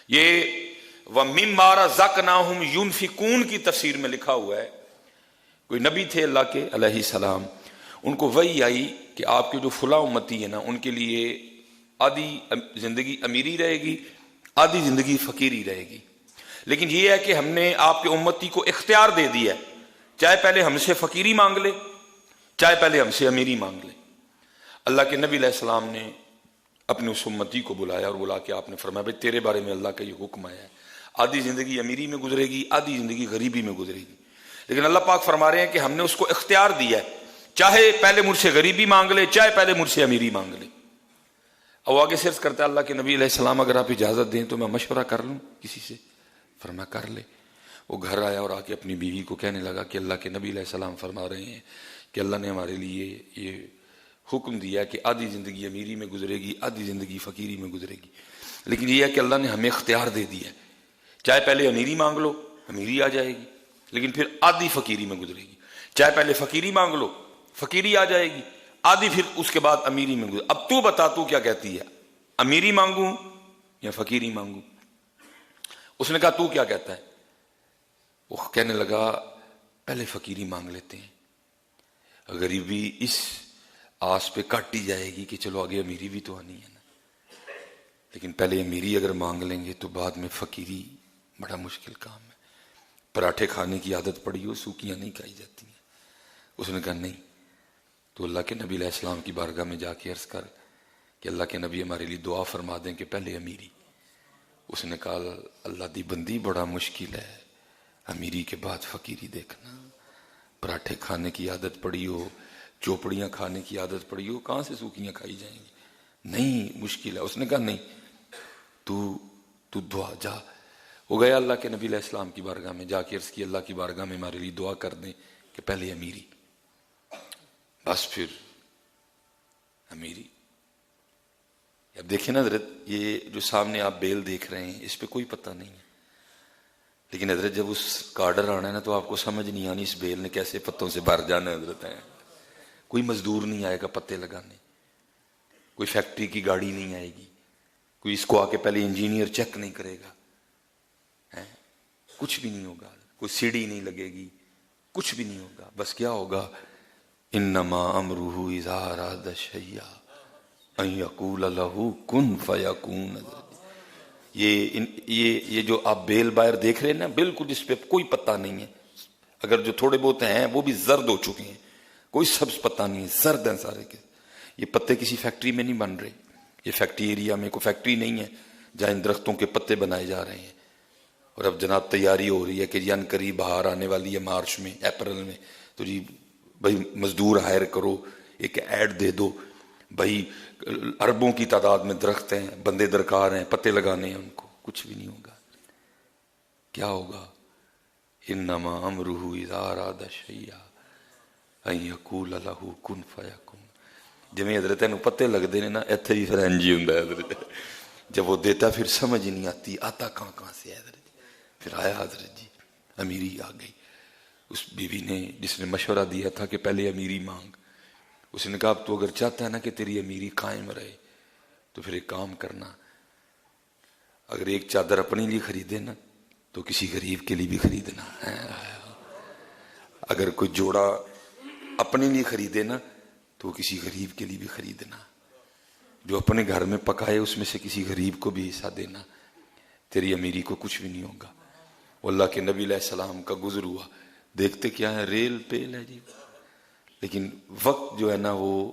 یہ وَمِمَّا رَزَقْنَاهُمْ يُنْفِقُونَ کی تفسیر میں لکھا ہوا ہے، کوئی نبی تھے اللہ کے علیہ السلام، ان کو وحی آئی کہ آپ کے جو فلاں امتی ہے نا، ان کے لیے آدھی زندگی امیری رہے گی، آدھی زندگی فقیری رہے گی، لیکن یہ ہے کہ ہم نے آپ کے امتی کو اختیار دے دیا ہے، چاہے پہلے ہم سے فقیری مانگ لے، چاہے پہلے ہم سے امیری مانگ لے۔ اللہ کے نبی علیہ السلام نے اپنے اس امتی کو بلایا اور بلا کے آپ نے فرمایا بھائی تیرے بارے میں اللہ کا یہ حکم آیا ہے، آدھی زندگی امیری میں گزرے گی، آدھی زندگی غریبی میں گزرے گی، لیکن اللہ پاک فرما رہے ہیں کہ ہم نے اس کو اختیار دیا ہے، چاہے پہلے مجھ سے غریبی مانگ لے، چاہے پہلے مجھ سے امیری مانگ لے۔ اب آگے سرچ کرتا ہے اللہ کے نبی علیہ السلام اگر آپ اجازت دیں تو میں مشورہ کر لوں کسی سے؟ فرمایا کر لے۔ وہ گھر آیا اور آ کے اپنی بیوی کو کہنے لگا کہ اللہ کے نبی علیہ السلام فرما رہے ہیں کہ اللہ نے ہمارے لیے یہ حکم دیا کہ آدھی زندگی امیری میں گزرے گی، آدھی زندگی فقیری میں گزرے گی، لیکن یہ ہے کہ اللہ نے ہمیں اختیار دے دیا ہے، چاہے پہلے امیری مانگ لو امیری آ جائے گی، لیکن پھر آدھی فقیری میں گزرے گی، چاہے پہلے فقیری مانگ لو فقیری آ جائے گی، آدھی پھر اس کے بعد امیری میں گزرے۔ اب تو بتا تو کیا کہتی ہے، امیری مانگوں یا فقیری مانگوں؟ اس نے کہا تو کیا کہتا ہے؟ وہ کہنے لگا پہلے فقیری مانگ لیتے ہیں، غریبی اس آس پہ کاٹی جائے گی کہ چلو آگے امیری بھی تو آنی ہے نا، لیکن پہلے امیری اگر مانگ لیں گے تو بعد میں فقیری بڑا مشکل کام ہے۔ پراٹھے کھانے کی عادت پڑی ہو سوکیاں نہیں کھائی جاتی ہیں۔ اس نے کہا نہیں، تو اللہ کے نبی علیہ السلام کی بارگاہ میں جا کے عرض کر کہ اللہ کے نبی ہمارے لیے دعا فرما دیں کہ پہلے امیری۔ اس نے کہا اللہ دی بندی بڑا مشکل ہے امیری کے بعد فقیری دیکھنا، پراٹھے کھانے کی عادت پڑی ہو، چوپڑیاں کھانے کی عادت پڑی ہو، کہاں سے سوکیاں کھائی جائیں گی؟ نہیں مشکل ہے۔ اس نے کہا نہیں، تو دعا جا۔ وہ گیا اللہ کے نبی علیہ السلام کی بارگاہ میں، جا کے عرض کی اللہ کی بارگاہ میں ہمارے لیے دعا کر دیں کہ پہلے امیری، بس پھر امیری۔ اب دیکھیں نا حضرت، یہ جو سامنے آپ بیل دیکھ رہے ہیں اس پہ کوئی پتہ نہیں ہے، لیکن حضرت جب اس کا آرڈر آنا ہے نا تو آپ کو سمجھ نہیں آنی اس بیل نے کیسے پتوں سے بھر جانا ہے حضرت۔ ہے کوئی مزدور نہیں آئے گا پتے لگانے، کوئی فیکٹری کی گاڑی نہیں آئے گی، کوئی اس کو آ کے پہلے انجینئر چیک نہیں کرے گا، کچھ بھی نہیں ہوگا، کوئی سیڑھی نہیں لگے گی، کچھ بھی نہیں ہوگا۔ بس کیا ہوگا، انما امرہ اذا اراد شیئا ان یقول لہ کن فیکون۔ یہ جو آپ بیل باہر دیکھ رہے ہیں نا، بالکل جس پہ کوئی پتہ نہیں ہے، اگر جو تھوڑے بہت ہیں وہ بھی زرد ہو چکے ہیں، کوئی سبز پتہ نہیں ہے، زرد ہیں سارے کے۔ یہ پتے کسی فیکٹری میں نہیں بن رہے، یہ فیکٹری ایریا میں کوئی فیکٹری نہیں ہے جہاں ان درختوں کے پتے بنائے جا رہے ہیں۔ اور اب جناب تیاری ہو رہی ہے کہ ان قریب بہار آنے والی ہے، مارچ میں، اپریل میں، تو جی بھائی مزدور ہائر کرو، ایک ایڈ دے دو بھائی، اربوں کی تعداد میں درخت ہیں، بندے درکار ہیں، پتے لگانے ہیں ان کو، کچھ بھی نہیں ہوگا۔ کیا ہوگا، انما امرہ اذا اراد شیئا ان یقول لہ کن فیکون۔ جویں حضرت نو پتے لگتے ہیں نا، ایتھے ہی پھر انج ہی ہوندا ہے حضرت، جب وہ دیتا پھر سمجھ ہی نہیں آتی آتا کہاں سے ہے حضرت۔ پھر آیا حضرت جی، امیری آ گئی۔ اس بیوی نے جس نے مشورہ دیا تھا کہ پہلے امیری مانگ، اس نے کہا اب تو اگر چاہتا ہے نا کہ تیری امیری قائم رہے تو پھر ایک کام کرنا، اگر ایک چادر اپنے لیے خریدے نا تو کسی غریب کے لیے بھی خریدنا، اگر کوئی جوڑا اپنے لیے خریدے نا تو کسی غریب کے لیے بھی خریدنا، جو اپنے گھر میں پکائے اس میں سے کسی غریب کو بھی حصہ دینا، تیری امیری کو کچھ بھی نہیں ہوگا۔ وہ اللہ کے نبی علیہ السلام کا گزر ہوا، دیکھتے کیا ہے، ریل پیل ہے جی، لیکن وقت جو ہے نا وہ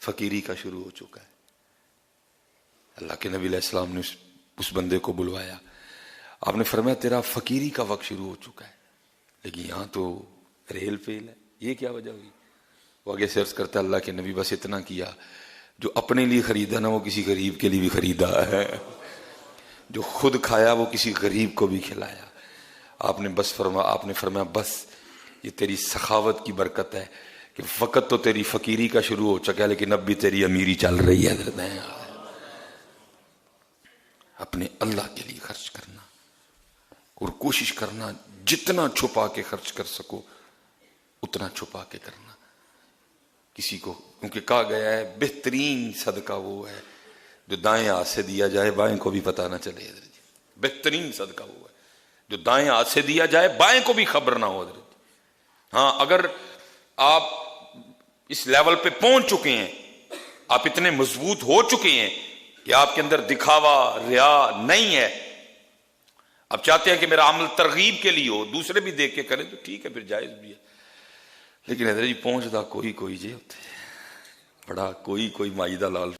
فقیری کا شروع ہو چکا ہے۔ اللہ کے نبی علیہ السلام نے اس بندے کو بلوایا، آپ نے فرمایا تیرا فقیری کا وقت شروع ہو چکا ہے، لیکن یہاں تو ریل پیل ہے، یہ کیا وجہ ہوئی؟ وہ آگے سے عرض کرتا ہے اللہ کے نبی بس اتنا کیا، جو اپنے لیے خریدا نا وہ کسی غریب کے لیے بھی خریدا ہے، جو خود کھایا وہ کسی غریب کو بھی کھلایا۔ آپ نے فرمایا بس یہ تیری سخاوت کی برکت ہے کہ وقت تو تیری فقیری کا شروع ہو چکا ہے لیکن اب بھی تیری امیری چل رہی ہے۔ اپنے اللہ کے لیے خرچ کرنا اور کوشش کرنا جتنا چھپا کے خرچ کر سکو اتنا چھپا کے کرنا کسی کو، کیونکہ کہا گیا ہے بہترین صدقہ وہ ہے جو دائیں ہاتھ سے دیا جائے بائیں کو بھی پتہ نہ چلے۔ بہترین صدقہ ہوا ہے جو دائیں ہاتھ سے دیا جائے، بائیں کو بھی خبر نہ ہو حضرت۔ ہاں اگر آپ اس لیول پہ پہنچ چکے ہیں، آپ اتنے مضبوط ہو چکے ہیں کہ آپ کے اندر دکھاوا ریا نہیں ہے، آپ چاہتے ہیں کہ میرا عمل ترغیب کے لیے ہو، دوسرے بھی دیکھ کے کریں تو ٹھیک ہے، پھر جائز بھی ہے۔ لیکن حضرت جی پہنچتا کوئی جی ہوتے بڑا کوئی مائدہ لال